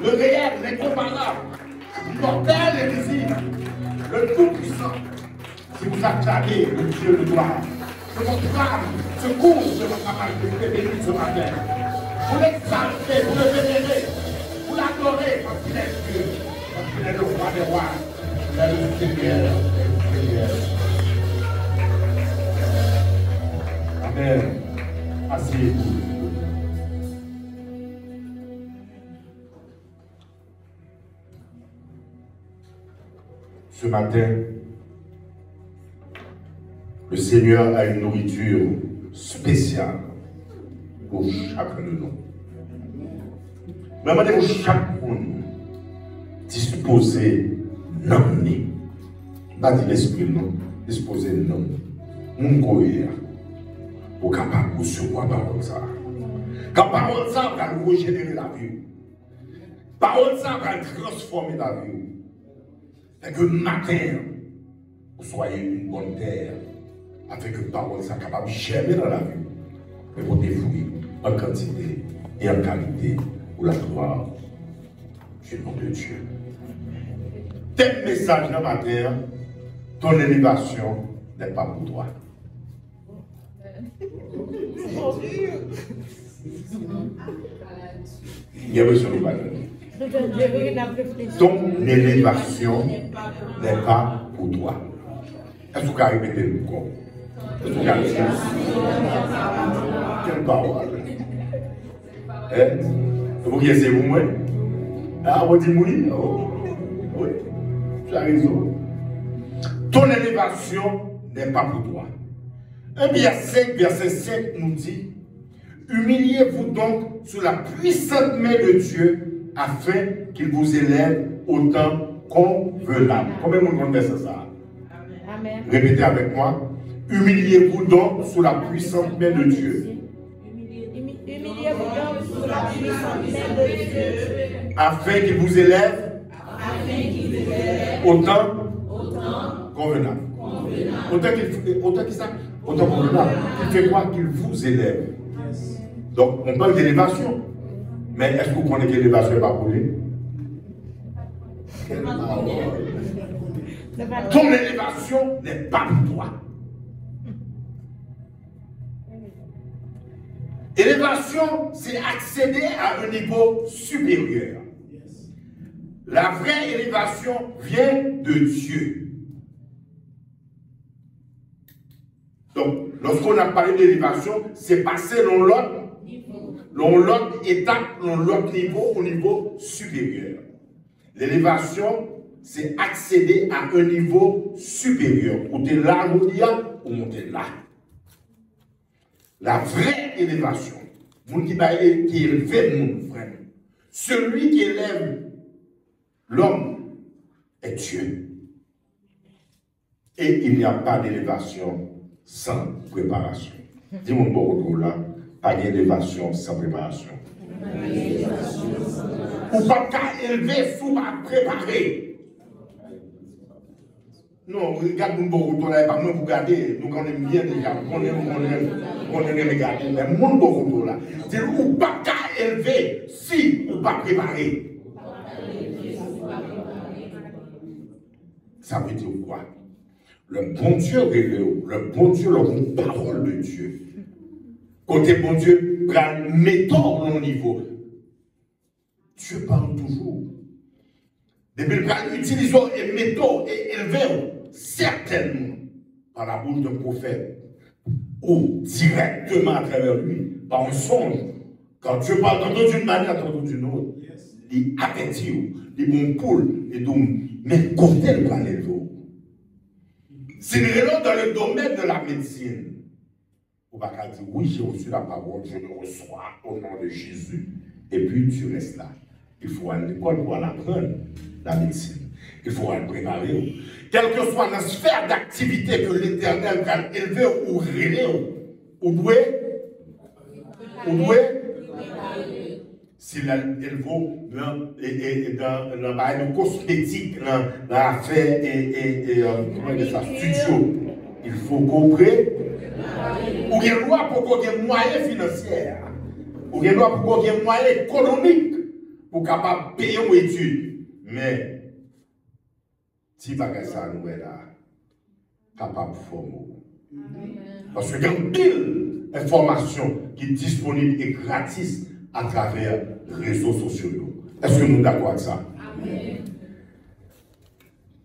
le réel, l'incomparable, l'immortel et visible, le tout-puissant. Si vous acclamez le Dieu de gloire, que votre âme se couvre de votre amabilité bénie ce matin. Vous l'exaltez, vous le vénérez, vous l'adorez parce qu'il est Dieu, parce qu'il est le roi des rois, il est le Seigneur des seigneurs. Amen. Asseyez-vous. Ce matin, le Seigneur a une nourriture spéciale pour chacun de nous. Demandez-vous chaque monde disposer l'homme. Pas dire l'esprit, non. Disposer l'homme. Mon courrier. Pour capable de recevoir la parole. Quand la parole ça va nous régénérer la vie. La parole ça va transformer la vie. Et que matin, vous soyez une bonne terre, afin que la parole soit capable de germer dans la vie, et vous défouiller en quantité et en qualité pour la gloire du nom de Dieu. Tel message dans ma terre, ton élévation n'est pas pour toi. Il y a besoin de donner. Ton élévation n'est pas pour toi. Est-ce que vous pouvez répéter le corps? Est-ce que vous pouvez répéter? Quelle parole? Vous connaissez vous, oui? Ah, vous dites oui? Oui, tu as raison. Ton élévation n'est pas pour toi. 1 Pierre 5, verset 5 nous dit: humiliez-vous donc sous la puissante main de Dieu, afin qu'il vous élève au temps convenable. Combien de monde connaît ça? Amen. Répétez avec moi. Humiliez-vous donc sous la puissante main de Dieu. Humiliez-vous donc sous la puissante main de Dieu. Afin qu'il vous élève au temps convenable. Autant qu'il ça, autant convenable. Il fait quoi? Qu'il vous élève. Donc, on parle d'élévation. Mais est-ce que vous connaissez que l'élévation n'est pas pour lui? Ton élévation n'est pas pour toi. Élévation, c'est accéder à un niveau supérieur. La vraie élévation vient de Dieu. Donc, lorsqu'on a parlé d'élévation, c'est passer dans l'autre étape, dans l'autre niveau, au niveau supérieur. L'élévation, c'est accéder à un niveau supérieur. Ou t'es là, ou monter là. La vraie élévation, qui élève mon frère, celui qui élève l'homme est Dieu. Et il n'y a pas d'élévation sans préparation. Dis-moi bon là, pas d'élévation sans préparation. Ou pas qu'à élever, il faut pas préparer. Non, regarde mon bon là, pas moi vous regardez, nous connaissons bien déjà, on aime regarder, mais mon bon là, c'est ou pas qu'à élever, si ou pas préparer. Ça veut dire quoi? Le bon Dieu révèle, le bon Dieu, la parole de Dieu. Côté bon Dieu, mettons au niveau. Dieu parle toujours. Depuis le utilisons et mettons et élevons certainement par la bouche d'un prophète ou directement à travers lui, par un songe. Quand Dieu parle tantôt d'une manière, tantôt d'une autre, il avertit, il bon poule, et donc, mais côté le plan élevé. Si nous allons dans le domaine de la médecine, on va dire oui, j'ai reçu la parole, je le reçois au nom de Jésus, et puis tu restes là. Il faut aller à l'école pour apprendre la médecine. Il faut aller préparer. Quelle que soit la sphère d'activité que l'Éternel va élever ou révéler, ou doué, s'il a élevé dans le cosmétique, dans l'affaire et sa studio, il faut comprer. Ou il y a loi pour qu'on ait moyens financiers, ou il y a loi pour qu'on ait moyens économiques, pour capable payer une étude. Mais, si bagage ça nous est là, capable de former. Parce qu'il y a une pile d'informations qui est disponible et gratis à travers les réseaux sociaux. Est-ce que nous sommes d'accord avec ça? Amen.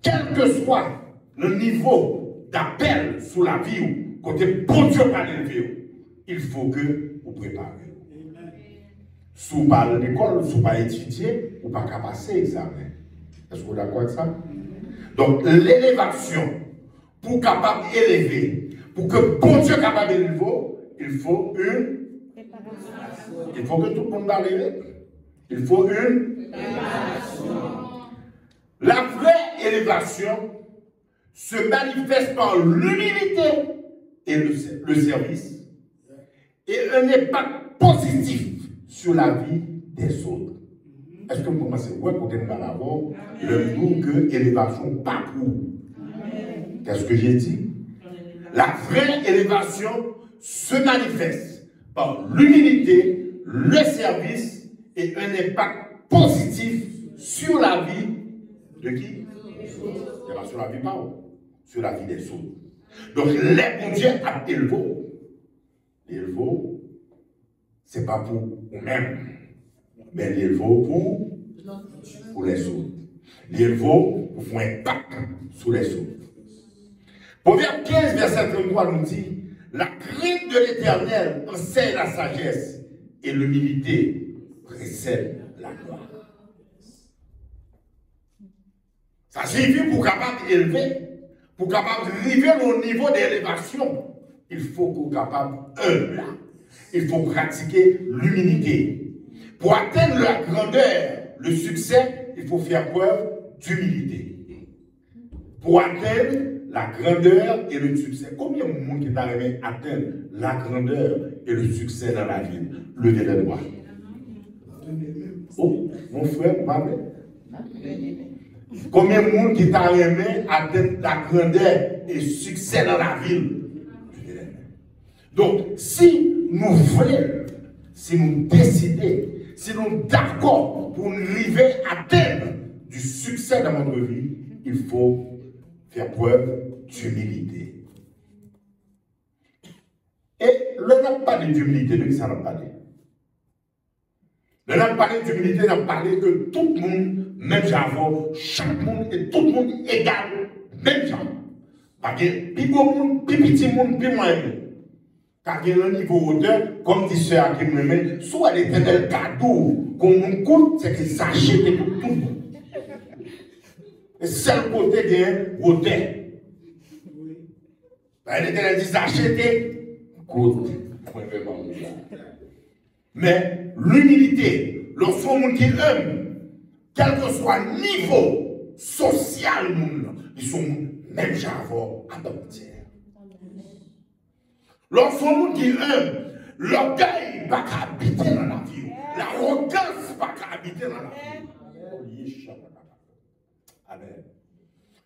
Quel que soit le niveau d'appel sous la vie, côté bon Dieu va l'élever, il faut que vous préparez. Si vous parlez de l'école, si vous ne pas étudier, vous ne pas passer l'examen. Est-ce que vous êtes d'accord avec ça? Donc, l'élévation, pour capable d'élever, pour que bon Dieu capable d'élever, il faut une préparation. Il faut que tout le monde va l'élever. Il faut une préparation. La vraie élévation se manifeste par l'humilité et le service et un impact positif sur la vie des autres. Est-ce que vous commencez à voir côté de l'avant le mot que élévation pas pour? Qu'est-ce que j'ai dit? La vraie élévation se manifeste par l'humilité, le service et un impact positif sur la vie de qui? Sur la vie pas, sur la vie des autres. Donc, les bon Dieu a élevé. L'élevé, ce n'est pas pour nous-mêmes, mais l'élevé pour les autres. L'élevé pour faire un impact sur les autres. Proverbe 15, verset 33 nous dit: la crainte de l'Éternel enseigne la sagesse et l'humilité précède la gloire. Ça signifie pour capable d'élever, pour capable d'arriver au niveau d'élévation, il faut qu'on soit capable humble. Il faut pratiquer l'humilité. Pour atteindre la grandeur, le succès, il faut faire preuve d'humilité. Pour atteindre la grandeur et le succès. Combien de monde qui est arrivé à atteindre la grandeur et le succès dans la vie? Levez les doigts. Oh, mon frère, vous m'avez? Combien de monde qui est arrivé à atteindre la grandeur et le succès dans la ville? Donc, si nous voulons, si nous décidons, si nous sommes d'accord pour arriver à atteindre du succès dans notre vie, il faut faire preuve d'humilité. Et le n'a pas d'humilité, de qui ça n'a pas dit? Le n'a pas d'humilité, n'a parlé que tout le monde, même j'avoue, chaque monde et tout le monde égal, même genre. Parce que plus beau monde, plus petit monde, plus moyen. Car il y a un niveau hauteur, comme dit ce qui me met, soit l'éternel cadeau qu'on nous coûte, c'est qu'il s'achète pour tout le monde. Et c'est le côté de hauteur. L'éternel dit s'acheter, coûte. Mais l'humilité, lorsqu'on dit homme, quel que soit le niveau social, ils sont même j'avoue à partir. Lorsqu'on dit l'orgueil ne va pas habiter dans la vie. L'arrogance ne va pas habiter dans la vie. Amen.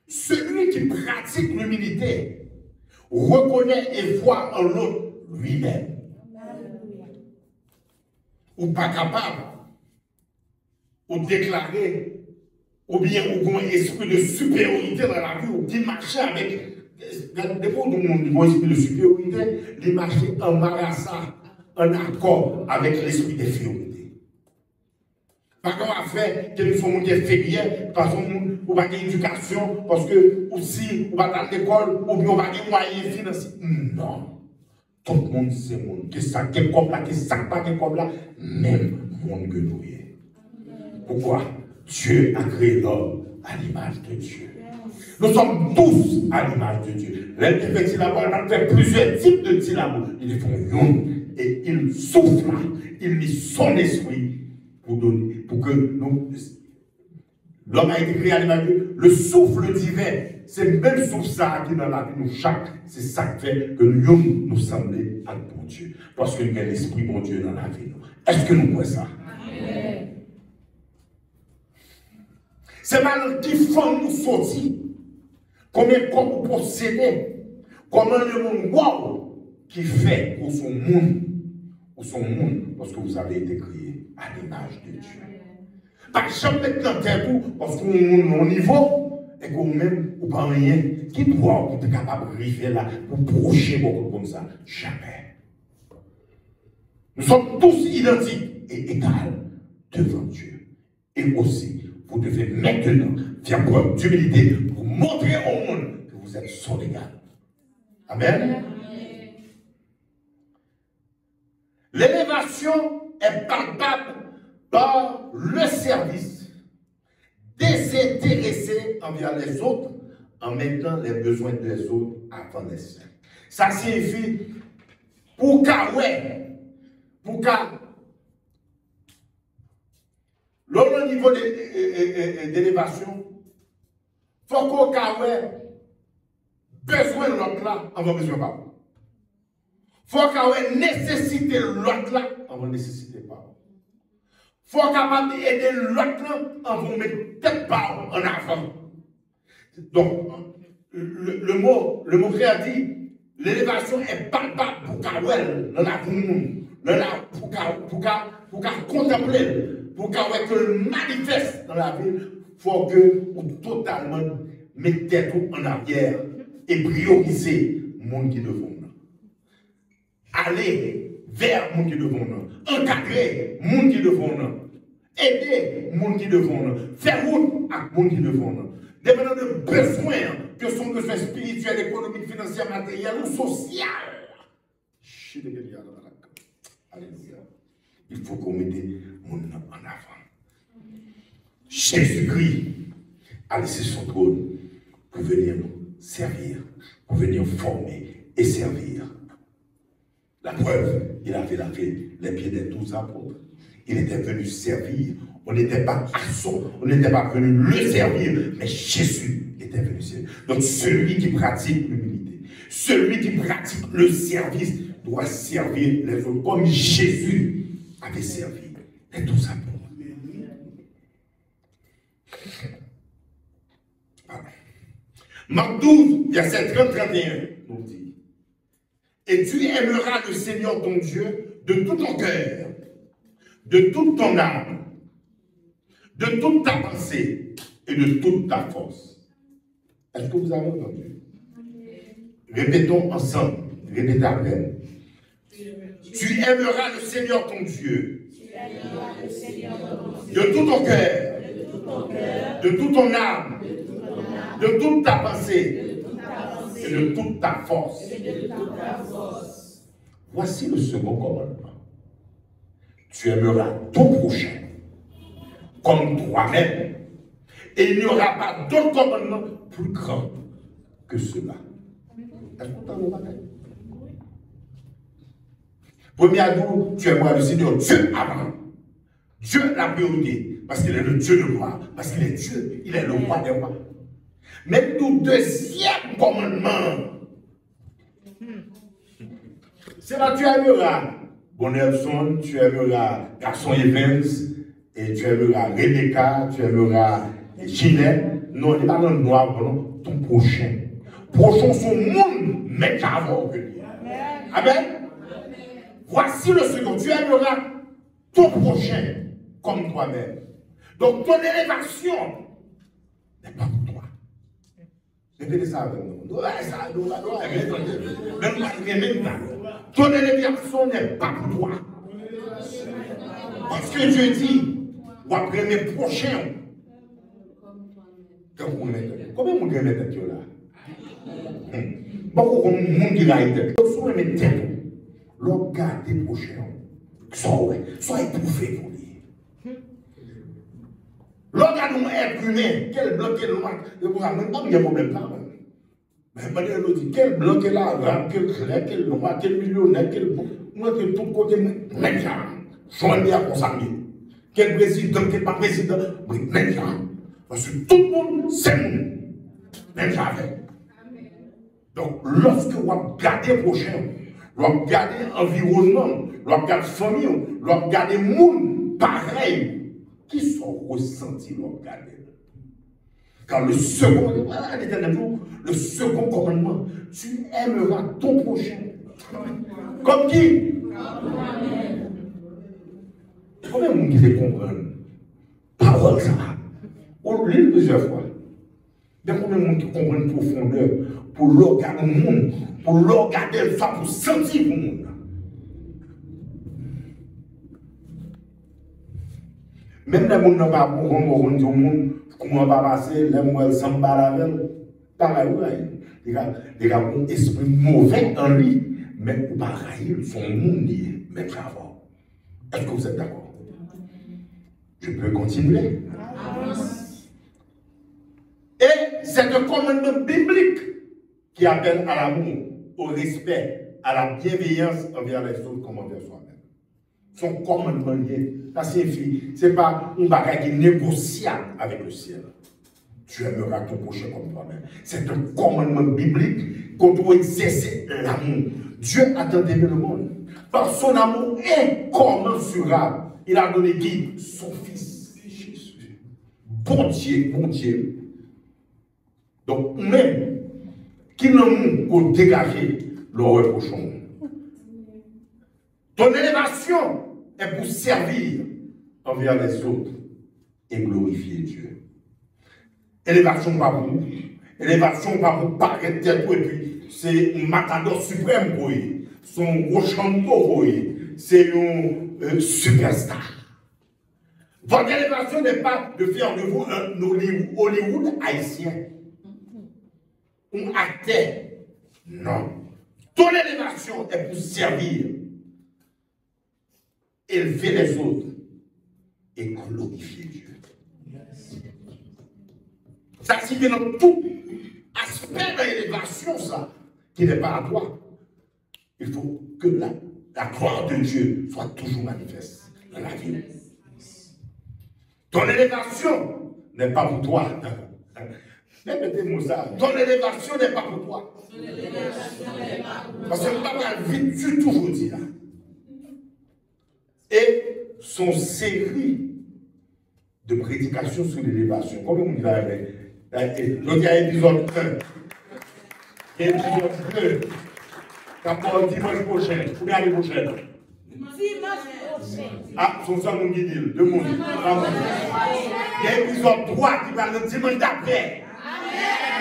Celui qui pratique l'humilité reconnaît et voit en l'autre lui-même. Ou pas capable, ou déclarer, ou bien ou un esprit de supériorité dans la vie, ou qui marche avec. Des fois, nous avons un esprit de supériorité, de marcher en marassant, en accord avec l'esprit d'infériorité. Par contre, on a fait que nous sommes des faibles, parce qu'on va avoir éducation, parce que aussi, on va aller à l'école, ou bien on va avoir des moyens financiers. Non. Tout le monde, c'est le monde. Que ça, que comme là, que ça, pas que comme là, même monde que nous sommes. Pourquoi? Dieu a créé l'homme à l'image de Dieu. Nous sommes tous à l'image de Dieu. Les syllabes, on fait plusieurs types de syllabes. Ils font une et il souffle, il mit son esprit pour donner, pour que nous. L'homme a été créé à l'image de Dieu. Le souffle divin, c'est le même souffle ça qui est dans la vie, nous chaque. C'est ça qui fait que nous semblons à bon Dieu. Parce qu'il y a l'esprit bon Dieu dans la vie. Est-ce que nous croyons ça? Amen. C'est mal qui font nous sortir. Combien de vous possédez? Comment le monde wow, qui fait pour son monde, parce que vous avez été créé à l'image de Dieu. Pas jamais mettre dans tête tout, parce qu'on est au niveau, et qu'on même, ou pas rien, qui doit pour être capable de arriver là, pour procher beaucoup comme ça. Jamais. Nous sommes tous identiques et égaux devant Dieu. Et aussi, vous devez maintenant faire preuve d'humilité pour montrer au monde que vous êtes son égal. Amen. L'élévation est palpable par le service désintéressé envers les autres en mettant les besoins des autres avant les siens. Ça signifie pour qu'à l'autre niveau d'élévation, il faut qu'on ait besoin de l'autre là, on va besoin pas. Il faut qu'on ait nécessité l'autre là, on va nécessiter pas. Il faut qu'on ait aider l'autre là, on va mettre peut-être pas en avant. Donc, le mot qui a dit, l'élévation est palpable pour Kawel, pour contempler, pour que manifeste dans la vie, il faut que vous totalement mettez tout en arrière et prioriser le monde qui devant nous. Aller vers le monde qui devant nous, encadrer le monde qui devant nous, aider le monde qui devant nous, faire route avec le monde qui devant nous. Dépendant de besoins, que sont besoins spirituels, économiques, financiers, matériels ou sociaux. Alléluia. Il faut qu'on mette mon nom en avant. Jésus-Christ a laissé son trône pour venir nous servir, pour venir former et servir. La preuve, il avait lavé les pieds des 12 apôtres. Il était venu servir. On n'était pas à son, on n'était pas venu le servir, mais Jésus était venu servir. Donc celui qui pratique l'humilité, celui qui pratique le service, doit servir les autres comme Jésus avait servi les 12 apôtres. Voilà. Marc 12, verset 30-31 nous dit: et tu aimeras le Seigneur ton Dieu de tout ton cœur, de toute ton âme, de toute ta pensée et de toute ta force. Est-ce que vous avez entendu? Répétons ensemble, répétez après. Tu aimeras le Seigneur ton Dieu de tout ton cœur, de toute ton âme, de toute ta pensée et de toute ta force. Voici le second commandement. Tu aimeras ton prochain comme toi-même. Et il n'y aura pas d'autre commandement plus grand que cela. Est-ce que vous avez premier atout, tu aimeras le Seigneur Dieu avant. Dieu la priorité, parce qu'il est le Dieu de gloire, parce qu'il est Dieu, il est le roi des rois. Mais tout deuxième commandement, c'est là tu aimeras Bonelson, tu aimeras Garçon Evans, et tu aimeras Rebecca, tu aimeras Ginette. Non, il n'est pas dans le noir, non, ton prochain. Prochain son monde, mais qu'avant que lui. Amen. Voici le second. Tu aimeras ton prochain comme toi-même. Donc ton élévation n'est pas pour toi. Répétez ça avec nous. Ton élévation n'est pas pour toi. Parce que Dieu dit, ou après mes prochains. Combien de monde qui est là? Beaucoup de monde qui a été. Soit mes têtes. L'autre garde des prochains. Soit éprouvé pour lui. L'autre garde un être humain. Quel blanc, quel noir. Il n'y a pas de problème là. Mais il dit quel blanc, quel arabe, quel clair, quel noir, quel millionnaire, quel. Moi, que tout côté. Maintenant, joignez à consacrer. Quel président, quel pas président. Maintenant. Parce que tout le monde, c'est nous. Même jamais. Donc, lorsque vous regardez le prochain, vous regardez l'environnement, vous regardez la famille, vous regardez le monde pareil, qui sont ressentis, vous regardez. Car le second commandement, tu aimeras ton prochain. Comme qui? Combien de monde qui les comprennent? Pas parole, ça. On lit plusieurs fois. Il y a combien de monde qui comprend une profondeur pour le regarder le monde, pour le regarder le faire, pour sentir le monde. Même les gens n'ont pas beaucoup de monde, comment va passer, les gens s'en battent pareil, les gars ont un esprit mauvais en lui, mais pareil, son monde lié, même avant. Est-ce que vous êtes d'accord? Je peux continuer. Et c'est un commandement biblique qui appelle à l'amour, au respect, à la bienveillance envers les autres comme envers soi-même. Son commandement lié, ça signifie, ce n'est pas un bagage qui est négociable avec le ciel. Tu aimeras ton prochain comme toi-même. C'est un commandement biblique qu'on doit exercer l'amour. Dieu a tant aimé le monde. Par son amour incommensurable, il a donné qui? Son Fils, Jésus. Bon Dieu, bon Dieu. Donc, même qui nous pour dégager le reprochons. Ton élévation est pour servir envers les autres et glorifier Dieu. Élévation pas pour nous. Élévation pas pour paraître tête et puis c'est un matador suprême pour eux. Son gros champion pour eux. C'est un superstar. Votre élévation n'est pas de faire de vous un Hollywood haïtien. Un acteur. Non. Ton élévation est pour servir, élever les autres et glorifier Dieu. Ça signifie dans tout aspect de l'élévation, ça, qui n'est pas à toi. Il faut que la gloire de Dieu soit toujours manifeste dans la vie. Ton élévation n'est pas pour toi. Mettez-moi ça. Ton élévation n'est pas pour toi. Parce que le papa vite du tout vous dit là. Et son série de prédications sur l'élévation. Comment on dit là? Donc il y a épisode 1. Épisode 2. D'abord dimanche prochain. Ou bien l'année prochaine. Ah, son sang nous guide. Le monde. Il y a épisode 3 qui parle de dimanche d'après.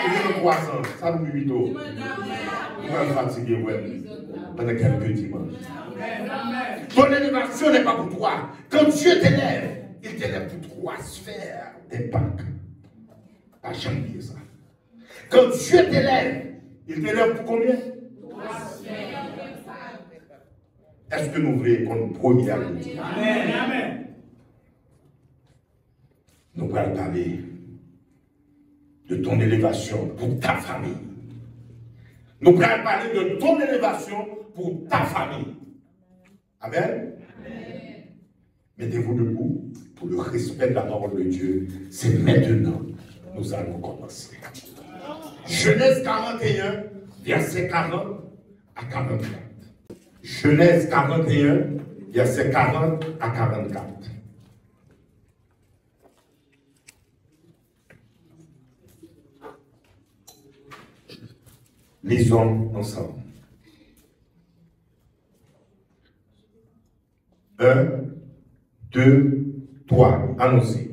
Il y a le croissant. Ça nous dit vite. On va fatiguer, ouais. Pendant quelques dimanches. Ton élévation n'est pas pour toi. Quand Dieu t'élève, il t'élève pour 3 sphères d'impact. Pas jamais oublier ça. Quand Dieu t'élève, il t'élève pour combien? 3 sphères d'impact. Est-ce que nous voulons qu'on première Amen. Amen. Nous allons parler de ton élévation pour ta famille. Nous allons parler de ton élévation pour ta famille. Amen. Amen. Mettez-vous debout pour le respect de la parole de Dieu. C'est maintenant. Nous allons commencer. Genèse 41, verset 40 à 44. Genèse 41, verset 40 à 44. Lisons ensemble. 1, 2, 3. Allons-y.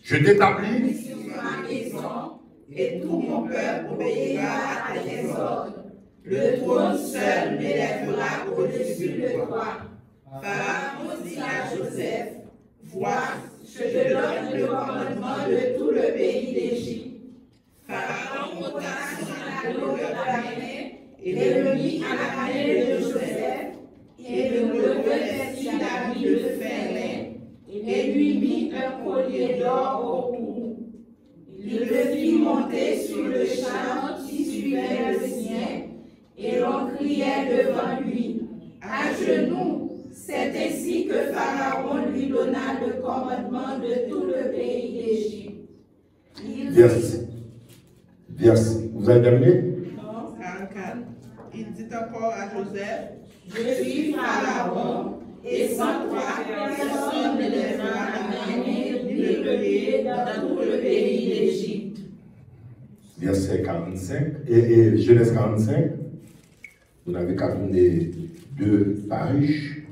Je t'établis sur ma maison et tout mon peuple obéira à tes ordres. Le trône seul m'élèvera au-dessus de toi. Pharaon dit à Joseph, vois, je te donne le commandement de tout le pays d'Égypte. Pharaon ôta son anneau de la main et le mit à la main de Joseph et le revêtit d'habits de fin lin et lui mit un collier d'or au cou. Il le fit monter sur le champ qui suivait le sien et l'on criait devant lui, à genoux. C'est ainsi que Pharaon lui donna le commandement de tout le pays d'Égypte. Merci. Vous avez terminé? Non, 44. Il dit encore à Joseph, je suis Pharaon, et sans toi, personne ne lèvera la main ni le pied dans tout le pays d'Égypte. Verset 45, et Genèse 45, vous n'avez qu'à tourner 2 pages,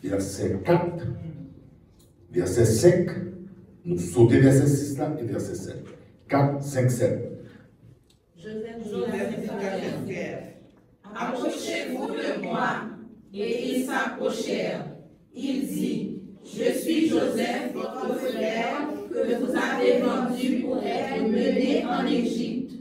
verset 4, verset 5 Nous sautons verset 6 là et verset 7. 4, 5, 7. Joseph dit à ses frères, approchez-vous de moi. Et ils s'approchèrent. Il dit, je suis Joseph, votre frère, que vous avez vendu pour être mené en Égypte.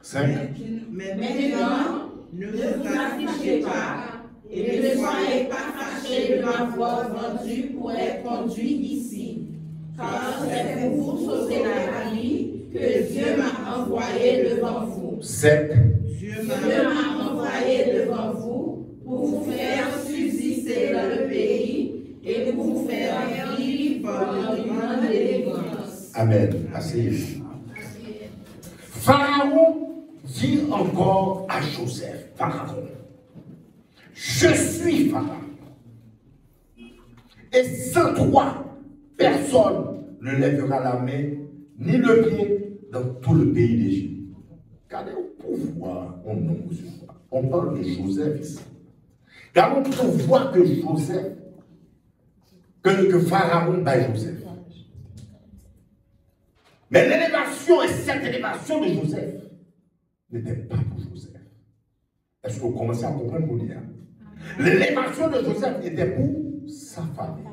5. Mais maintenant, ne vous affligez pas et ne soyez pas fâchés de m'avoir vendu pour être conduit ici. Car c'est pour vous sauver la vie que Dieu m'a envoyé devant vous. 7. Dieu m'a envoyé devant vous pour vous faire subsister dans le pays et pour vous faire vivre dans une grande délivrance. Amen. Asseyez-vous. Pharaon dit encore à Joseph, Pharaon, je suis Pharaon. Et sans toi, personne ne lèvera la main ni le pied dans tout le pays d'Égypte. Regardez au pouvoir, on parle de Joseph ici. Regardez au pouvoir que Joseph, que Pharaon bat Joseph. Mais l'élévation et cette élévation de Joseph n'était pas pour Joseph. Est-ce que vous commencez à comprendre mon dire? L'élévation de Joseph était pour sa famille.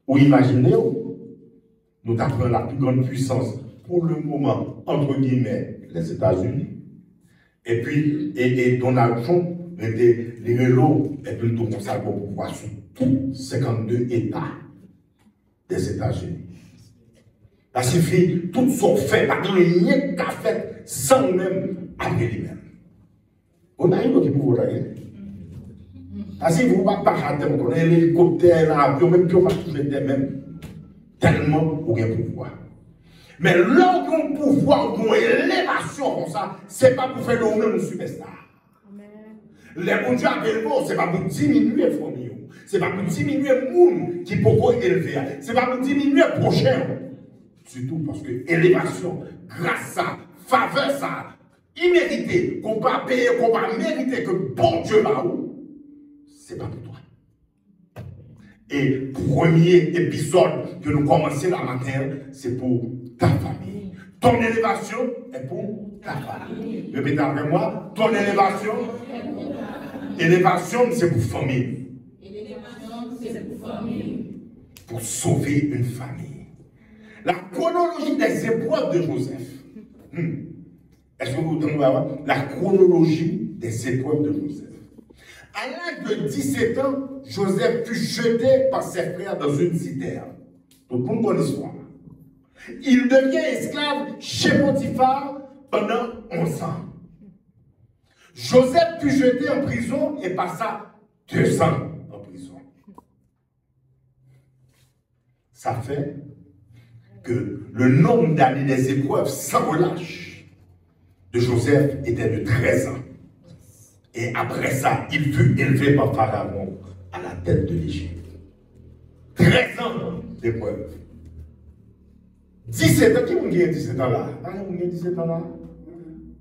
Ou imaginez, nous avons la plus grande puissance pour le moment, entre guillemets, les États-Unis. Et puis, et Donald Trump était les vélos et plutôt comme ça pour pouvoir sur tous 52 États des États-Unis. Ça suffit, tout sont faits, pas de rien qu'à fait sans même après lui-même. On a une autre qui peut vous dire. Si vous ne pouvez pas chanter, vous connaissez l'hélicoptère, l'avion, même si on va toucher des mêmes, tellement vous avez pouvoir. Mais là où on pouvoir, ou une élévation comme ça, ce n'est pas pour faire de nous-mêmes superstar. Les bons dieux appellent vous, ce n'est pas pour diminuer les familles, ce n'est pas pour diminuer le monde qui peut élever, ce n'est pas pour diminuer le prochain. Surtout parce que élévation, grâce à faveur, ça, imméritée, qu'on va payer, qu'on va mériter, que bon Dieu va où, c'est pas pour toi. Et premier épisode que nous commençons la matin, c'est pour ta famille. Ton élévation est pour ta famille. Répétez après moi, ton élévation, c'est pour famille. Élévation, c'est pour famille. Pour sauver une famille. La chronologie des épreuves de Joseph. Est-ce que vous entendez la chronologie des épreuves de Joseph? À l'âge de 17 ans, Joseph fut jeté par ses frères dans une citerne. Donc, pour une bonne histoire. Il devient esclave chez Potiphar pendant 11 ans. Joseph fut jeté en prison et passa 2 ans en prison. Ça fait que le nombre d'années des épreuves sans relâche de Joseph était de 13 ans. Et après ça, il fut élevé par Pharaon à la tête de l'Égypte. 13 ans d'épreuve. 17 ans, qui vous dit 17 ans là? Ah, vous avez 17 ans là?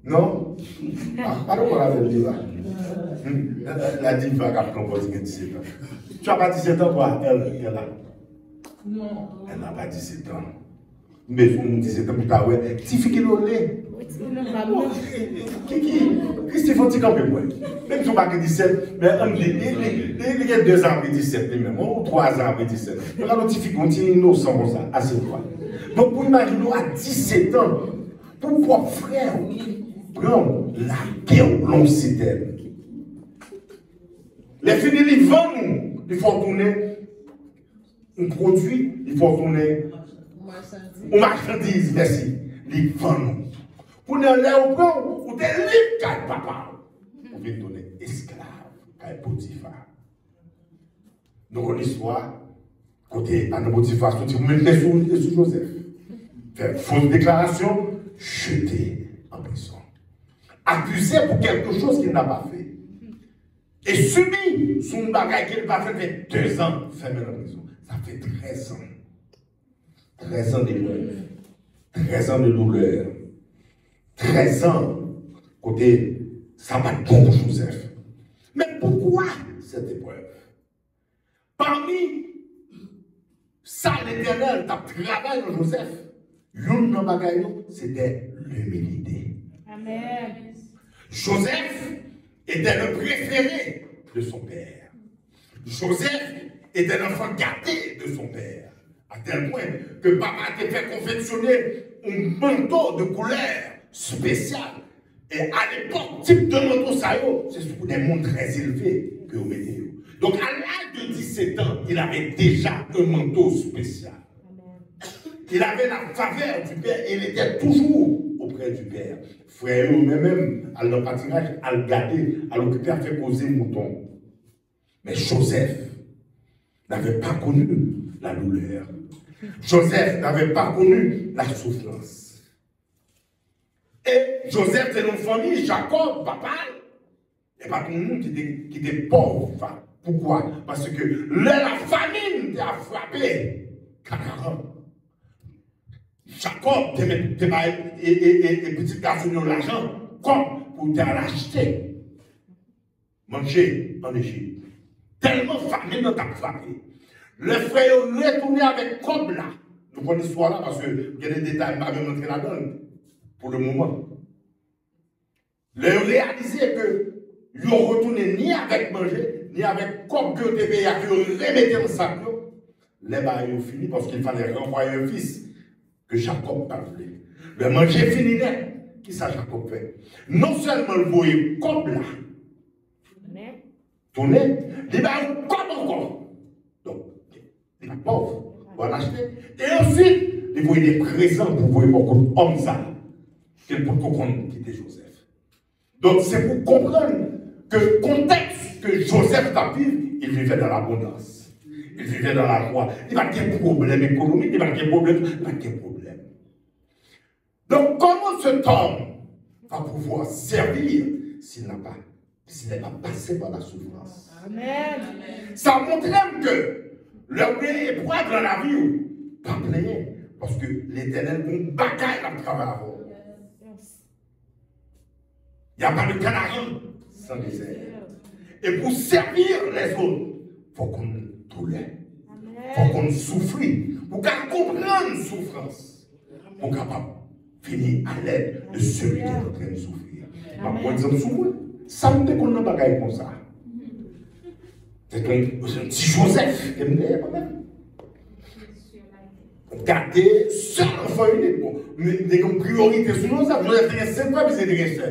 Non? Ah, alors on l'a dit là. La diva qui a proposé 17 ans. Tu n'as pas 17 ans, toi? Elle a. Non. Elle n'a pas 17 ans. Mais il faut me 17 ans pour ta ouais. Tu fais qu'il est. Qu'est-ce faut dire quand même? Même si on n'a pas 17, mais il y a 2 ans après 17, même, ou 3 ans après 17. Mais la notification continue innocent comme ça, à ce point. Donc, pour imaginer, à 17 ans, pourquoi frère prendre la guerre l'on citerne? Les filles, ils vendent, il faut tourner un produit, il faut tourner une marchandise, merci. Ils vendent. Pour ne aller au prendre, ou des livres qu'à papa. On vient donner esclave à Potiphar. Donc, l'histoire, côté à Potiphar, vous mettez sur Joseph. Faire fausse déclaration, jeté en prison. Accusé pour quelque chose qu'il n'a pas fait. Et subi son bagage qu'il n'a pas fait 2 ans fermé en prison. Ça fait 13 ans. 13 ans d'épreuve. 13 ans de douleur. 13 ans, côté, ça va bon pour Joseph. Mais pourquoi cette épreuve? Parmi ça, l'Éternel t'a travaillé dans Joseph. L'une dans bagaille, c'était l'humilité. Amen. Joseph était le préféré de son père. Joseph était l'enfant gâté de son père. À tel point que papa t'a fait confectionner un manteau de couleur spéciale. Et à l'époque, type de manteau, c'est sur des monts très élevés que vous mettez. Donc à l'âge de 17 ans, il avait déjà un manteau spécial. Il avait la faveur du père et il était toujours auprès du père. Frère, même à leur patinage, à le garder, à l'occuper, à faire poser mouton. Mais Joseph n'avait pas connu la douleur. Joseph n'avait pas connu la souffrance. Et Joseph, c'est notre famille, Jacob, papa, et pas tout le monde qui était pauvre. Pourquoi? Parce que la famine a frappé Canaan. Jacob, et petit garçon, l'argent, comme pour l'acheter. Manger en Égypte. Tellement famine t'a frappé. Le frère est retourné avec Cob là. Nous prenons l'histoire là parce qu'il y a des détails, je ne vais pas rentrer là-dedans pour le moment. Le réalisé que ils ont retourné ni avec manger, ni avec Cob que tu payé à que remettre en sac. Les bails ont fini parce qu'il fallait renvoyer un fils que Jacob parlait. Le manger fini net. Qui ça Jacob fait? Non seulement le voyer Cob là. Tourner, il va Cob encore. Donc, il est pauvre, on va l'acheter. Et ensuite, il voyait des présents pour voir beaucoup d'hommes ça. Quel pour comprendre qui était Joseph. Donc, c'est pour comprendre que le contexte que Joseph a vécu, il vivait dans l'abondance. Il vivait dans la joie. Il n'a pas de problème économique, il n'a pas de problème, il n'a pas de problème. Donc, comment cet homme va pouvoir servir s'il n'est pas passé par la souffrance? Amen. Ça montre même que le bien épreuve dans la vie, pas plein, parce que l'Éternel nous bagaille la travail avant. Il n'y a pas de Canaan sans misère. Et pour servir les autres, il faut qu'on douleur. Il faut qu'on souffre. Pour qu'on comprenne la souffrance. Pour qu'on capable finir à l'aide de celui qui est en train de souffrir. Par exemple, souffrir. Ça me dit qu'on n'a pas gagné comme ça. C'est un petit Joseph qui me quand même. Gardez seul enfant unique. Mais une priorité sur nous, ça, Joseph était 5 fois, puis c'est resté.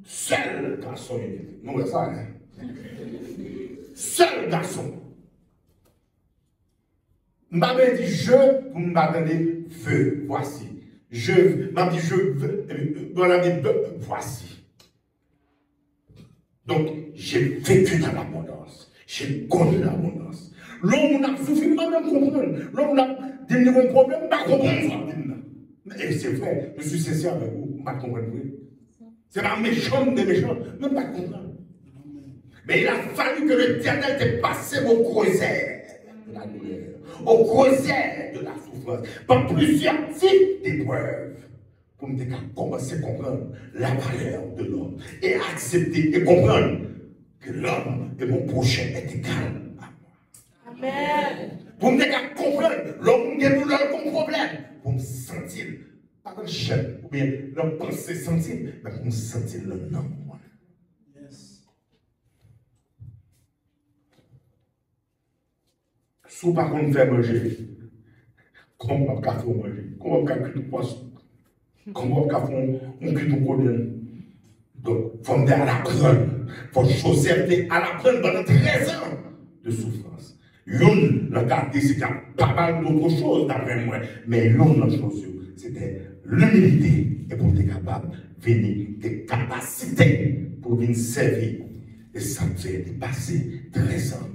Seul garçon unique. Non, c'est ça, hein. Seul garçon. M'avait dit je, vous m'attendez, veux, voici. Je, m'a dit je veux, voici. Donc, j'ai vécu dans l'abondance. J'ai connu l'abondance. L'homme a souffert, pas même comprendre. L'homme a des problèmes, pas comprendre. Et c'est vrai, je suis sincère avec vous, pas comprendre. C'est pas méchant des méchants, même pas comprendre. Mais il a fallu que l'Éternel te passe au creuset de la douleur, au creuset de la souffrance, par plusieurs types d'épreuves, pour me commencer à comprendre la valeur de l'homme et accepter et comprendre que l'homme et mon prochain est égal à moi. Amen. Pour me comprendre l'homme qui a un problème, pour me sentir, pas dans le chef, ou bien dans le pensée sentir, mais pour me sentir le nom. Si vous ne pouvez pas faire manger, comment vous pouvez faire manger? Comment vous pouvez faire du poisson? Comment vous pouvez faire un cuit de colonne? Donc, il faut à l'apprendre. Il faut Joseph à l'apprendre pendant 13 ans de souffrance. L'une, le gardé, c'est qu'il y a pas mal d'autres choses d'après moi. Mais l'une, la chose, c'était l'humilité. Et pour être capable de venir des capacités pour venir servir. Et ça me fait dépasser 13 ans.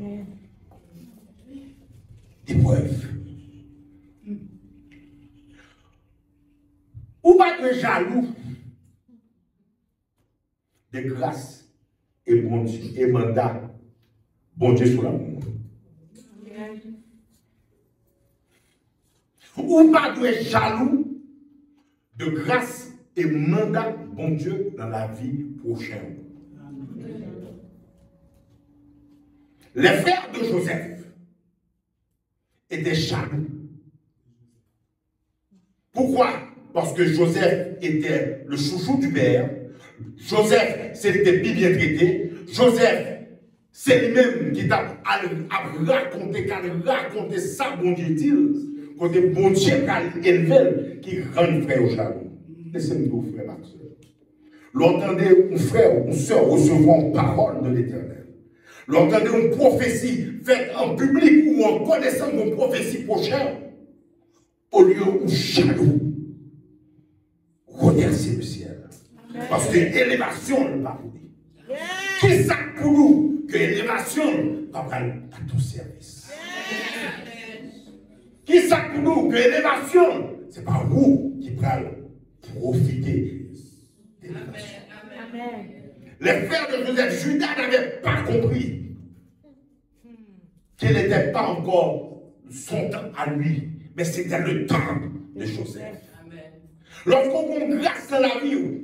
Épreuve. Ou pas être jaloux de grâce et bon Dieu et mandat bon Dieu sur l'amour. Ou pas être jaloux de grâce et mandat bon Dieu dans la vie prochaine. Les frères de Joseph étaient jaloux. Pourquoi? Parce que Joseph était le chouchou du père. Joseph, c'était bien traité. Joseph, c'est lui-même qui t'a raconté ça, bon Dieu dit, quand bon Dieu a élevé, qui rend frère au jaloux. Laissez-nous, frère, ma soeur. L'entendez, un frère, une soeur recevoir une parole de l'Éternel. L'entendez une prophétie faite en public ou en connaissant une prophétie prochaine, au lieu où jaloux, remerciez le ciel. Parce que l'élévation ne pas pour lui. Qui ça pour nous que l'élévation va prendre à ton service? Qui ça pour nous que l'élévation, ce n'est pas vous qui prenez profiter de l'élévation. Les frères de Joseph, Judas n'avaient pas compris qu'il n'était pas encore son temps à lui, mais c'était le temps de Joseph. Lorsqu'on grâce dans la vie,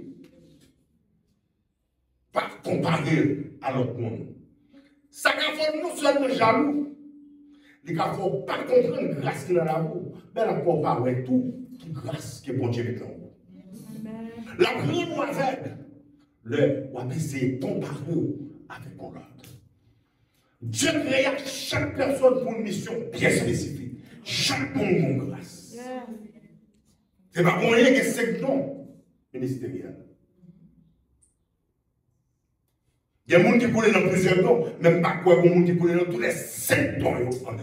pas comparer à l'autre monde. Ça ne fait non seulement jaloux, il ne faut pas comprendre grâce qu'il a dans la vie, mais il ne faut pas voir tout qui grâce que bon Dieu met en vous. La première fois avec, on va essayer de comparer avec l'autre. Dieu créa chaque personne pour une mission bien spécifique. Chaque monde a grâce. Ce n'est pas pour rien que c'est non ministériel. Il y a des gens qui coulent dans plusieurs dons, même pas quoi, il y a des gens qui coulent dans tous les 7 dons en même temps.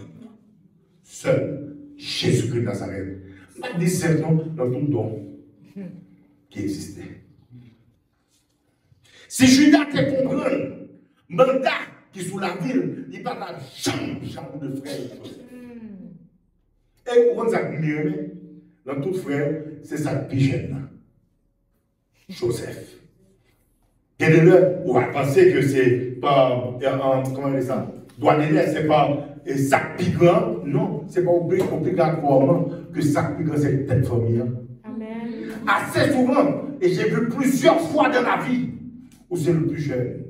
Seul Jésus-Christ de Nazareth. Pas 17 dons dans tout don qui existait. Si Judas te comprend, mandat qui est sous la ville, il n'y a pas de chambre de frère. Et vous avez mieux, dans tout frère, c'est ça le pigène. Joseph. Quel on va penser que c'est pas, comment on dit ça, doigt de l'air, c'est pas sac piquant. Non, c'est pas obligatoirement que sac piquant, c'est tête famille. Amen. Assez souvent, et j'ai vu plusieurs fois dans la vie, où c'est le plus jeune.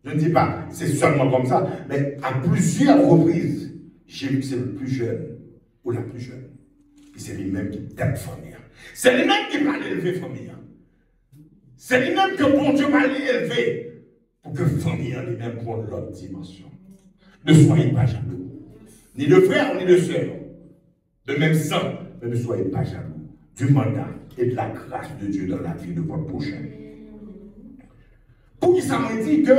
Je ne dis pas c'est seulement comme ça, mais à plusieurs reprises, j'ai vu que c'est le plus jeune ou la plus jeune. Et c'est lui-même qui tête famille. C'est lui-même qui va l'élever famille. C'est lui-même que bon Dieu va l'élever pour que famille en lui-même prenne l'autre dimension. Ne soyez pas jaloux. Ni de frères, ni de sœurs. De même sang, mais ne soyez pas jaloux du mandat et de la grâce de Dieu dans la vie de votre prochain. Pour qui ça m'a dit que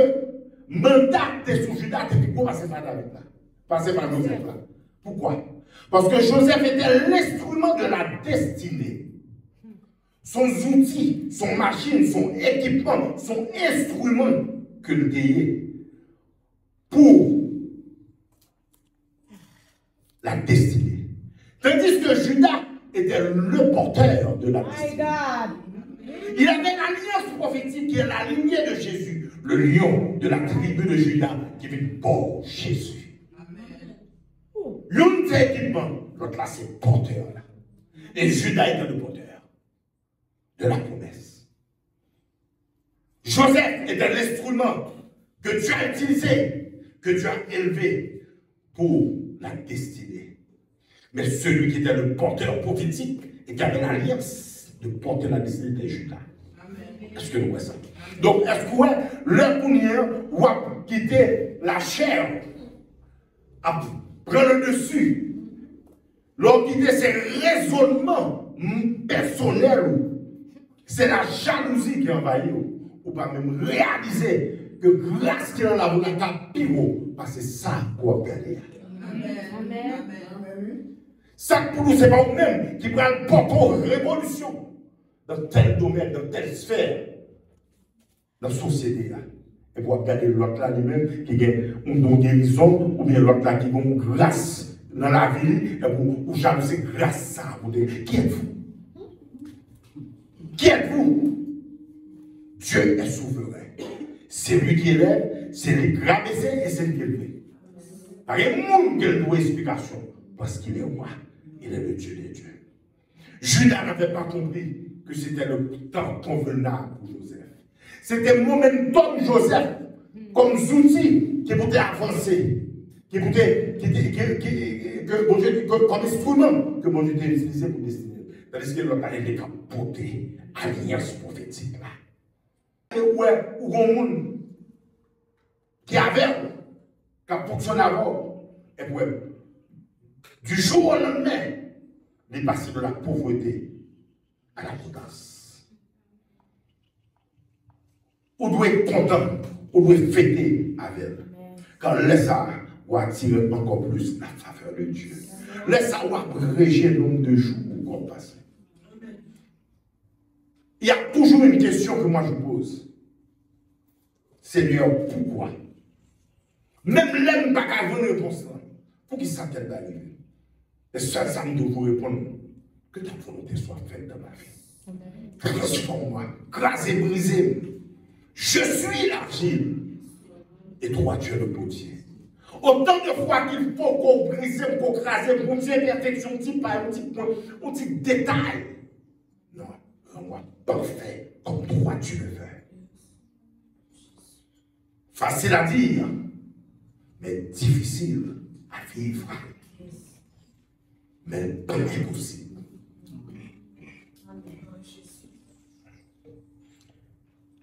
mandat de sous Judas, tu peux passer par David là. Passer par Joseph là. Pourquoi? Parce que Joseph était l'instrument de la destinée. Son outil, son machine, son équipement, son instrument que le gagnait pour la destinée. Tandis que Judas était le porteur de la destinée. Il avait l'alliance prophétique qui est la lignée de Jésus, le lion de la tribu de Judas qui vit pour Jésus. L'un des équipements, l'autre là c'est porteur. Là. Et Judas était le porteur de la promesse. Joseph était l'instrument que Dieu a utilisé, que Dieu a élevé pour la destinée. Mais celui qui était le porteur prophétique et qui avait l'alliance de porter la destinée de Judas. Est-ce que nous voyons ça? Donc, est-ce que le premier va quitter la chair, à prendre le dessus, l'on quitter ses raisonnements personnels, c'est la jalousie qui envahit, ou pas même réaliser que grâce qu'il en a, vous n'avez pas pire, parce que c'est ça qu'on va gagner. Amen. Ça pour nous, c'est pas vous-même qui prend le porte révolution dans tel domaine, dans telle sphère, dans la société. Et pour regarder l'autre là lui-même qui a une don guérison, ou bien l'autre là qui a une grâce dans la vie, et pour jalouser grâce ça. Qui êtes-vous? Qui êtes-vous? Dieu est souverain. C'est lui qui élève, c'est lui qui rabaisser et c'est lui qui élève. Il n'y a pas de monde qui a une explication. Parce qu'il est roi. Il est le Dieu des dieux. Judas n'avait pas compris que c'était le temps convenable pour Joseph. C'était le momentum Joseph comme outil qui pouvait avancer que bon Dieu, comme instrument que mon Dieu t'a utilisé pour destiner. Tandis que l'autre est porté alliance prophétique là. Ouais, ou un monde qui avait, qui a fonctionné avant, et puis du jour au lendemain, il est passé de la pauvreté à l'abondance. On doit être content, on doit fêter avec elle. Quand laisse ça, on va attirer encore plus la faveur de Dieu. Laisse ça, on va abréger le nombre de jours qu'on passe. Il y a toujours une question que moi je pose. Seigneur, pourquoi? Même l'homme n'a pas de réponse. Pour qui ça t'aide d'arriver? Et ça, ça me doit vous répondre. Que ta volonté soit faite dans ma vie. Transforme-moi, crasez, brisez. Je suis l'argile. Et toi, tu es le potier. Autant de fois qu'il faut qu'on brise, qu'on crase, qu'on tire perfection, un petit pas, un petit détail. Non, rends-moi parfait comme toi tu le veux. Facile à dire, mais difficile à vivre. Mais pas impossible.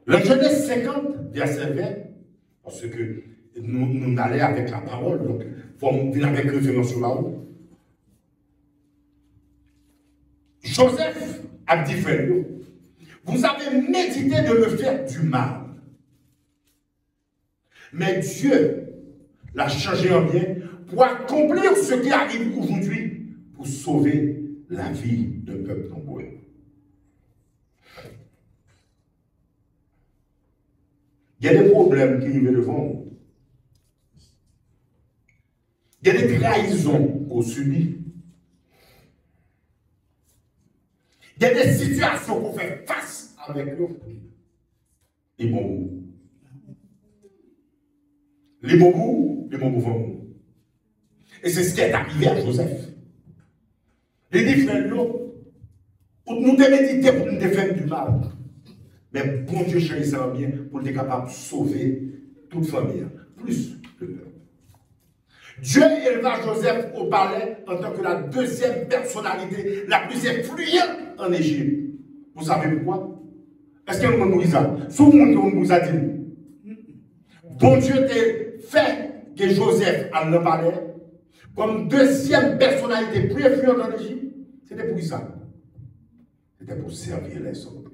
Le Genèse 50, verset 20, parce que nous allons avec la parole, donc il faut venir avec référence sur la route. Joseph a dit, frère, vous avez médité de me faire du mal. Mais Dieu l'a changé en bien pour accomplir ce qui arrive aujourd'hui, pour sauver la vie d'un peuple nombreux. Il y a des problèmes qui arrivent devant nous. Il y a des trahisons qu'on subit. Il y a des situations qu'on fait face avec eux. Les bons bouts. Les bons bouts vont nous. Et c'est ce qui est arrivé à Joseph. Les différents nous déméditer pour nous défendre du mal. Mais bon Dieu chérit ça bien pour être capable de sauver toute famille, plus le peuple. Dieu éleva Joseph au palais en tant que la deuxième personnalité la plus influente en Égypte. Vous savez pourquoi? Est-ce que nous dit ça? Sous le monde vous a dit. Bon Dieu t'a fait que Joseph a le palais comme deuxième personnalité plus influente en Égypte. C'était pour ça. C'était pour servir les autres.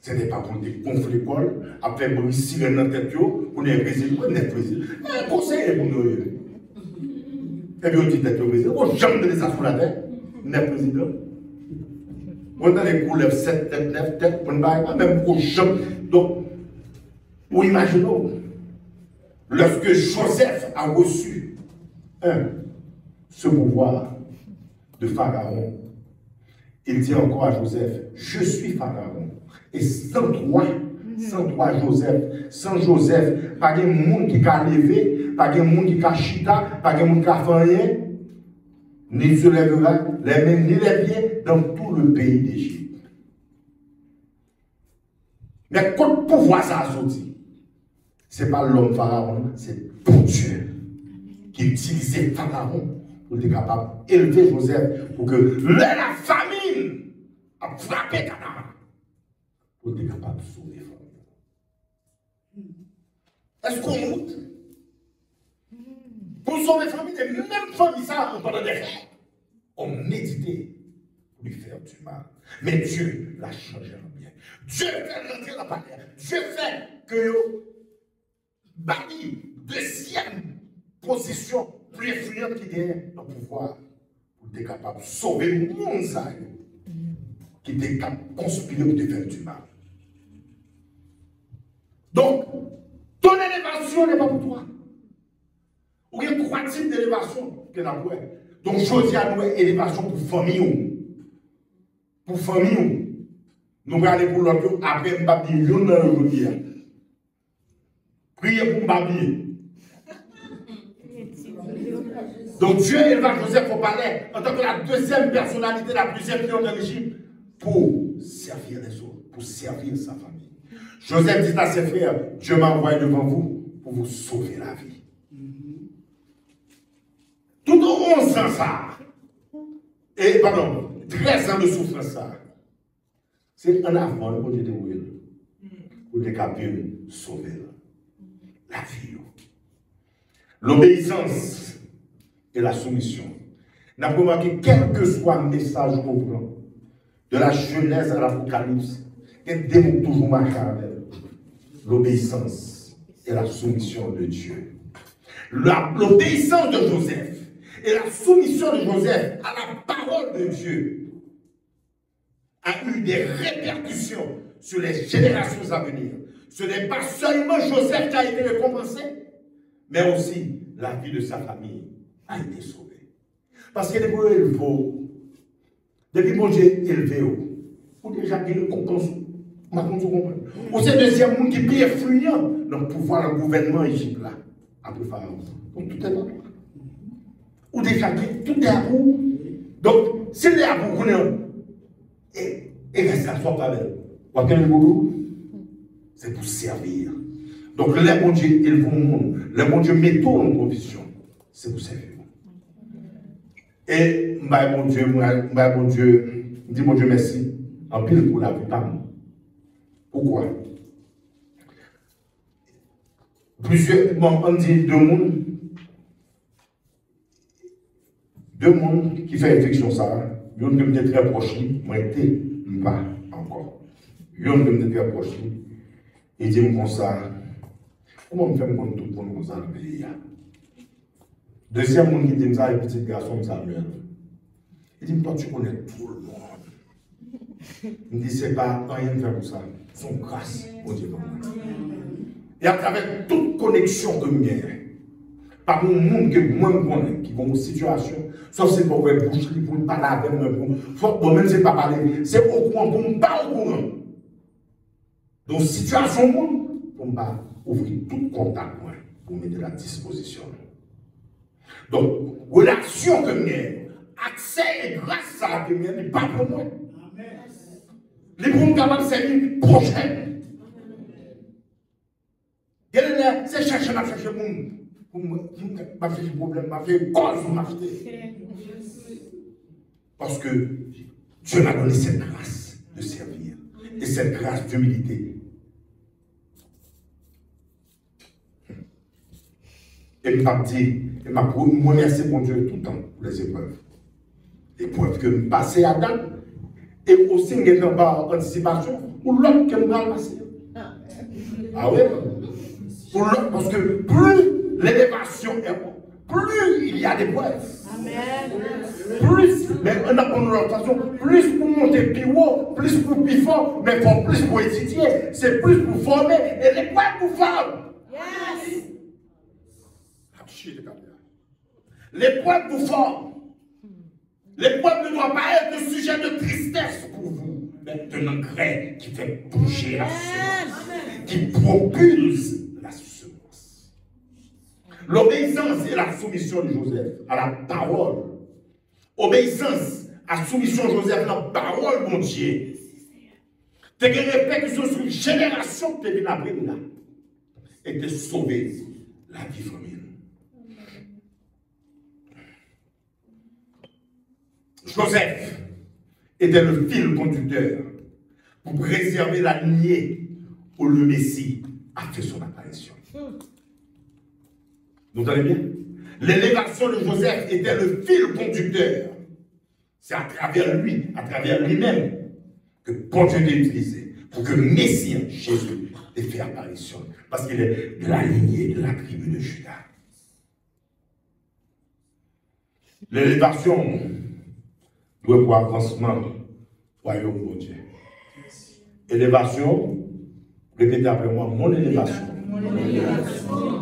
Ce n'est pas pour des conflits Paul, après pour sirène dans la tête, pour les présidents, pour les présidents. Un conseiller pour nous. Et puis on dit tête au président, on jamais de ça sur la tête, les présidents. On a les couleurs 7 têtes, 9 têtes, on ne va pas même au jamais. Donc, vous imaginez, lorsque Joseph a reçu ce pouvoir de Pharaon, il dit encore à Joseph, je suis Pharaon. Et sans toi Joseph, sans Joseph, pas de monde qui a levé, pas de monde qui a chita, pas de monde qui a fait rien, ni se lèvera les mains ni les pieds dans tout le pays d'Égypte. Mais quand pouvoir ça a sorti, ce n'est pas l'homme Pharaon, c'est pour Dieu qui utilisait Pharaon pour être capable d'élever Joseph pour que la famine a frappé Canaan. Pour être capable de sauver la famille. Est-ce qu'on monte? Pour sauver la famille, et même famille, ça, on parle de faire. On méditait pour lui faire du mal. Mais Dieu l'a changé en bien. Dieu fait rentrer la palais. Dieu fait que banni deuxième position plus influente qui gagne le pouvoir pour être capable de sauver le monde, ça, qui était capable de conspirer pour te faire du mal. Donc, ton élévation n'est pas pour toi. Il y a 3 types d'élévation que nous avons. Donc, je dis à nous, élévation pour famille. Pour famille. Nous allons aller pour l'autre, après, nous allons dire, nous allons dire. Priez pour m'habiller. Donc, Dieu éleva Joseph au palais en tant que la deuxième personnalité la plus influente de l'Égypte pour servir les autres, pour servir sa famille. Joseph dit à ses frères, Dieu m'a envoyé devant vous pour vous sauver la vie. Tout en 11 ans ça, et pardon, 13 ans de souffrance ça, c'est un avant pour Dieu de pour être capable de sauver la vie. L'obéissance et la soumission. N'a pas remarqué, quel que soit le message qu'on prend, de la Genèse à l'Apocalypse, il y a des mots toujours marqués avec l'obéissance et la soumission de Dieu. L'obéissance de Joseph et la soumission de Joseph à la parole de Dieu a eu des répercussions sur les générations à venir. Ce n'est pas seulement Joseph qui a été récompensé, mais aussi la vie de sa famille a été sauvée. Parce que depuis que Dieu est élevé, ou déjà il récompense. Ou c'est le deuxième monde qui est influent dans le pouvoir, le gouvernement Égypte là, après Pharaon. Donc tout est bon. Ou déjà tout est à bout. Donc, s'il est à bout, et reste à soi pas belle. C'est pour servir. Donc, les bon Dieu, ils vont au monde. Les bon Dieu mettent tout en provision. C'est pour servir. Et, bon Dieu, dis mon Dieu merci. En pile pour la vie, pas moi. Pourquoi? Plusieurs, on dit deux mondes qui fait infection ça. Il y en a qui est très proche, moi j'étais pas encore. Il y en a qui est très proche. Il dit comme ça, comment on fait tout le monde comme ça dans le pays? Deuxième monde qui dit ça, les petits garçons, ça meurt. Il dit, toi tu connais tout le monde. Il dit, c'est pas rien de faire pour ça. Son grâce, mon Dieu. Et à travers toute connexion que j'ai, par mon monde que moi je connais, qui vont aux situations, sauf si pour faire bouche, pour ne pas parler avec moi, même si c'est pas parler, c'est au courant, pour ne pas au courant. Donc, situation, pour ne pas ouvrir tout contact, pour mettre à la disposition. Donc, relation que j'ai, accès et grâce à la que j'ai, n'est pas pour moi. Les bons capables de servir prochain. C'est chercher, chercher pour m'a fait des problèmes, m'a fait cause pour m'acheter. Parce que Dieu m'a donné cette grâce de servir et cette grâce d'humilité. Et il m'a dit, il m'a remercié mon Dieu tout le temps pour les épreuves. Épreuves que je passais à date. Et aussi, il n'y a pas d'anticipation pour l'autre qui va passer. Ah oui? Pour l'autre, parce que plus l'élévation est bonne, plus il y a des preuves. Plus, mais on a une autre façon, plus pour monter plus haut, plus pour plus fort, mais pour plus pour étudier, c'est plus pour former, et les preuves pour faire. L'épreuve vous forme. L'épreuve ne doit pas être un sujet de tristesse pour vous, mais d'un grès qui fait bouger la semence, qui propulse la semence. L'obéissance et la soumission de Joseph à la parole. Obéissance à soumission de Joseph à la parole, mon Dieu. C'est que répercussion sur une génération qui est après nous là, et de sauver la vie familiale. Joseph était le fil conducteur pour préserver la lignée où le Messie a fait son apparition. Vous entendez bien? L'élévation de Joseph était le fil conducteur. C'est à travers lui, à travers lui-même, que bon Dieu l'a utilisé pour que le Messie, Jésus, ait fait apparition. Parce qu'il est de la lignée de la tribu de Juda. L'élévation doit pour avancement, royaume de Dieu. Élévation, répétez après moi, mon élévation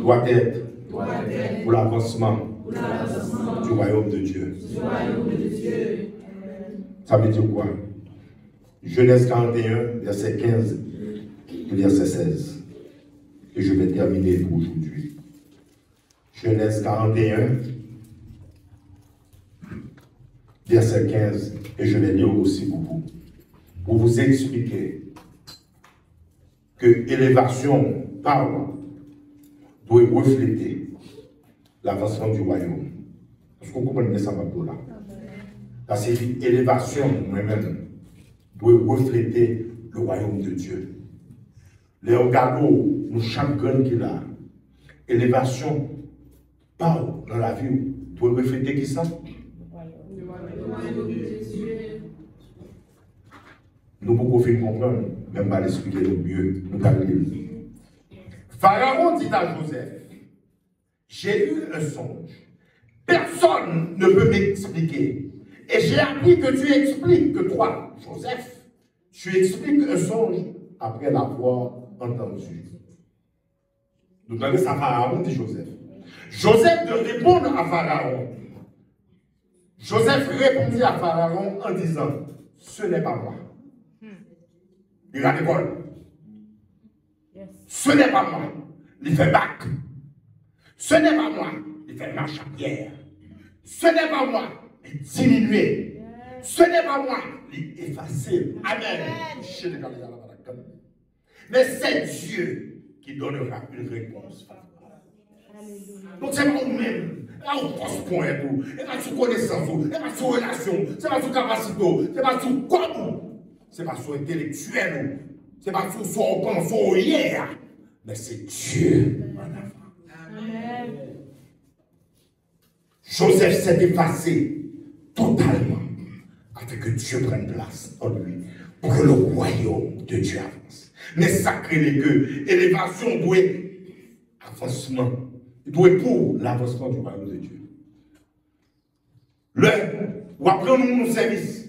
doit être pour l'avancement du royaume de Dieu. Ça veut dire quoi? Genèse 41, verset 15 et verset 16. Et je vais terminer pour aujourd'hui. Genèse 41, verset 15, et je vais lire aussi pour vous expliquer que élévation, parle, doit refléter l'avancement du royaume. Est-ce qu'on comprend bien ça maintenant là? Parce que l'élévation, moi-même, doit refléter le royaume de Dieu. Les regards, nous chacun qui là, élévation, parle dans la vie, doit refléter qui ça? Nous pouvons faire comprendre, même pas l'expliquer le mieux, nous parler. Pharaon dit à Joseph, j'ai eu un songe. Personne ne peut m'expliquer. Et j'ai appris que tu expliques, que toi, Joseph, tu expliques un songe après l'avoir entendu. Nous donnons ça à Pharaon, dit Joseph. Joseph de répondre à Pharaon. Joseph répondit à Pharaon en disant, ce n'est pas moi. Il a l'école. Ce n'est pas moi. Il fait bac. Ce n'est pas moi. Il fait marche arrière. Ce n'est pas moi. Il diminue. Ce n'est pas moi. Il efface. Amen. Mais c'est Dieu qui donnera une réponse. Donc c'est pas nous-mêmes. Là, on pense point tout. C'est pas sur connaissance, c'est pas sur relation, c'est pas sur capacité, c'est pas sur quoi, c'est pas sur intellectuel, c'est pas sur son pensée hier. Mais c'est Dieu en avant. Amen. Joseph s'est effacé totalement afin que Dieu prenne place en lui pour que le royaume de Dieu avance. Mais sacré n'est que élévation doit avancement. Il doit être pour l'avancement du royaume de Dieu. Le roi prend nous service.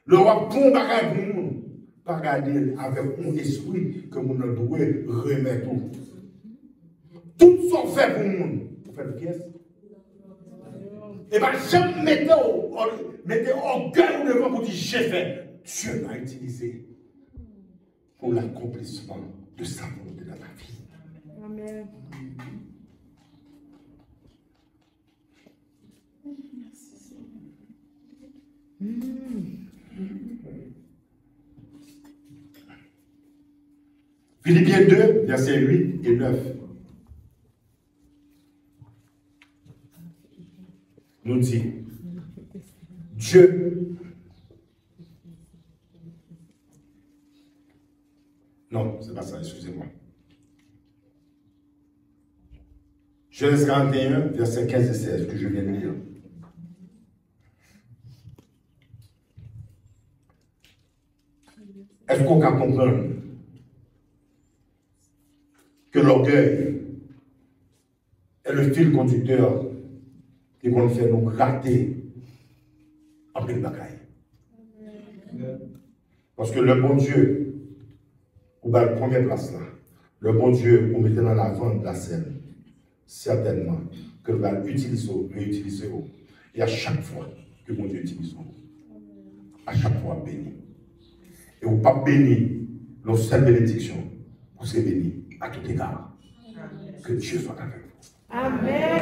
Le roi prend bagage pour nous. Pas regarder avec un esprit que nous devons remettre tout. Tout ce qu'on fait pour nous. Vous faites le pièce. Et bien, jamais mettez orgueil devant pour dire j'ai fait. Dieu m'a utilisé pour l'accomplissement de sa volonté dans ma vie. Amen. Philippiens 2, versets 8 et 9. Nous dit, Dieu, non, c'est pas ça, excusez-moi. Genèse 41, versets 15 et 16, que je viens de lire. Est-ce qu'on peut comprendre que l'orgueil est le fil conducteur qui va faire nous rater en pleine bataille? Parce que le bon Dieu, au bas de la première place là, le bon Dieu, on mettait dans l'avant de la scène. Certainement que nous allons réutiliser. Et à chaque fois que mon Dieu utilise, à chaque fois béni. Et vous pas béni, nos seule bénédiction, vous serez béni à tout égard. Que Dieu soit avec vous. Amen.